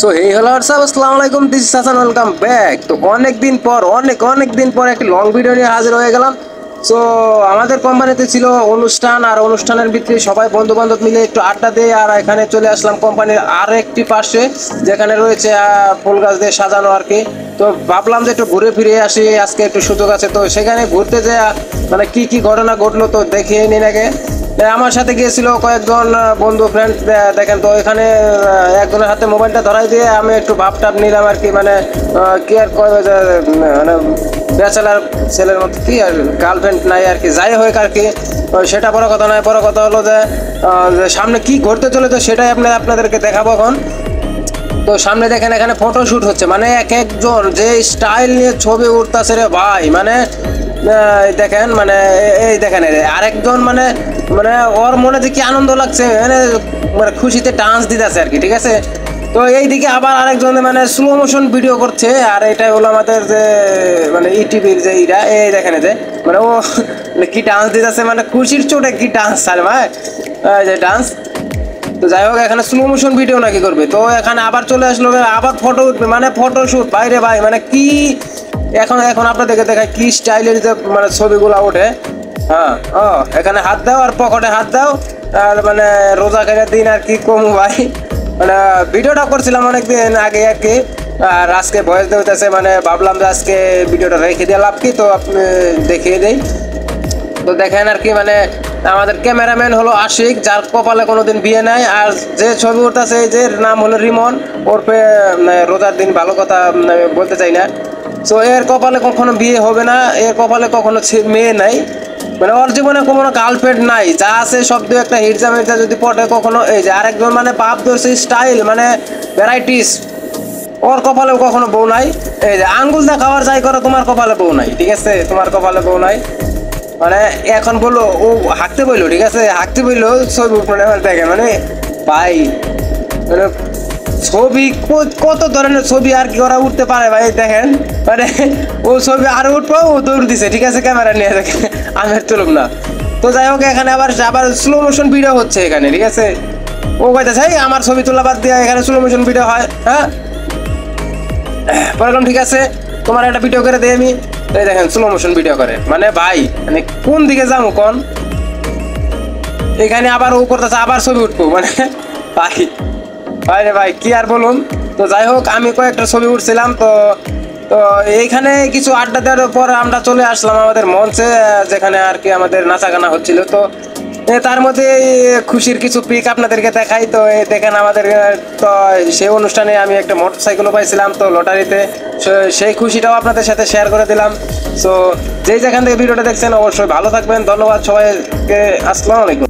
So hey hello WhatsApp আসসালামু আলাইকুম, this is Hasan, welcome back. তো অনেক দিন পর একটি লং ভিডিও নিয়ে হাজির হয়ে গেলাম। সো আমাদের কোম্পানিতে ছিল অনুষ্ঠান, আর অনুষ্ঠানের ভিতরে সবাই বন্ধু বান্ধব মিলে একটু আড্ডা দেয়, আর এখানে চলে আসলাম কোম্পানির আর একটি পাশে, যেখানে রয়েছে ফুল গাছ দিয়ে সাজানো আর কি। তো ভাবলাম যে একটু ঘুরে ফিরে আসি, আজকে একটু সুযোগ আছে। তো সেখানে ঘুরতে যে মানে কি ঘটনা ঘটলো তো দেখিয়ে নিন আগে। আমার সাথে গিয়েছিল কয়েকজন বন্ধু ফ্রেন্ড। দেখেন তো এখানে একজনের হাতে মোবাইলটা ধরাই দিয়ে আমি একটু ভাবটাপ নিলাম আর কি, মানে কি আর মানে ব্যাচেলার ছেলের মতো, কি আর গার্লফ্রেন্ড নাই আর কি, যাই হোক আর কি। সেটা বড় কথা নয়, বড় কথা হলো যে সামনে কি ঘটতে চলেছে সেটাই আপনাদেরকে দেখাবো এখন। তো সামনে দেখেন এখানে ফটোশুট হচ্ছে, মানে এক একজন যে স্টাইল নিয়ে ছবি উঠতেছে রে ভাই, মানে দেখেন মানে এই দেখেন আরেকজন মানে মানে ওর মনে যে কি আনন্দ লাগছে, মানে খুশিতে ডান্স দিতেছে আর কি, ঠিক আছে। তো এইদিকে আবার আরেকজন মানে স্লো মোশন ভিডিও করছে, আর এটা হলো আমাদের যে মানে ইটিভির যে ইরা, এই দেখেন যে মানে ও কি ডান্স দিতেছে, মানে খুশির চোটে কি ডান্স আর ভাই, যে ডান্স। তো যাই হোক এখানে স্লো মোশন ভিডিও নাকি করবে, তো এখানে আবার চলে আসলো, আবার ফটো উঠবে, মানে ফটোশুট বাইরে ভাই, মানে কি এখন আপনাদেরকে দেখায় কি স্টাইলের যে মানে ছবিগুলা ওঠে। হ্যাঁ এখানে হাত দাও আর পকেটে হাত দাও, আর মানে রোজা খেলার দিন আর কি কমু ভাই, মানে ভিডিওটা করছিলাম অনেকদিন আগে আর কি, আর আজকে ভয়েস দিতেছে, মানে ভাবলাম যে আজকে ভিডিওটা রেখে দিয়ে লাভ কি, তো আপনি দেখিয়ে দেই। তো দেখেন আর কি, মানে আমাদের ক্যামেরাম্যান হলো আশিক, যার কপালে কোনোদিন বিয়ে নাই, আর যে ছবি উঠতেছে যে নাম হলো রিমন, ওরফে রোজার দিন, ভালো কথা বলতে চাই না। সো এর কপালে কখনো বিয়ে হবে না, এর কপালে কখনো মেয়ে নাই, মানে ওর জীবনে কোনো গার্লফ্রেন্ড নাই, যা আছে সব দু একটা হিরজা মির্জা যদি পটে কখনো। এই যে আরেকজন মানে পাপ ধরছে স্টাইল, মানে ভ্যারাইটিস, ওর কপালেও কখনো বউ নাই। এই যে আঙ্গুল দেখাবার যাই করো, তোমার কপালে বউ নাই, ঠিক আছে, তোমার কপালে বউ নাই। মানে এখন বললো ও হাঁকতে বললো, ঠিক আছে, হাঁকতে বললো ছবি মানে দেখে, মানে ভাই মানে ছবি কত ধরনের ছবি আর কি ওরা উঠতে পারে ভাই, দেখেন মানে ও ছবি আরো উঠবো, ও দৌড় দিছে, ঠিক আছে, ক্যামেরা নিয়ে দেখে, আমি আর তুলব না। তো যাই হোক এখানে আবার স্লো মোশন ভিডিও হচ্ছে এখানে, ঠিক আছে। ও কইতেছে আমার ছবি তোলা বাদ দিয়ে এখানে স্লো মোশন ভিডিও হয়, হ্যাঁ বললাম ঠিক আছে, তোমার একটা ভিডিও করে দেই আমি। এই দেখেন স্লো মোশন ভিডিও করে, মানে ভাই মানে কোন দিকে যাবো কোন, এখানে আবার ও করতেছে আবার ছবি উঠবো, মানে ভাই ভাই রে ভাই কি আর বলুন। তো যাই হোক আমি কয়েকটা ছবি উঠছিলাম, তো তো এইখানে কিছু আড্ডা দেওয়ার পর আমরা চলে আসলাম আমাদের মঞ্চে, যেখানে আর কি আমাদের নাচা গানা হচ্ছিল। তো তার মধ্যে খুশির কিছু পিক আপনাদেরকে দেখাই। তো দেখেন আমাদের তো সেই অনুষ্ঠানে আমি একটা মোটরসাইকেলও পাইছিলাম, তো লটারিতে, সেই খুশিটাও আপনাদের সাথে শেয়ার করে দিলাম। সো যেখান থেকে ভিডিওটা দেখছেন অবশ্যই ভালো থাকবেন, ধন্যবাদ সবাইকে, আসসালামু আলাইকুম।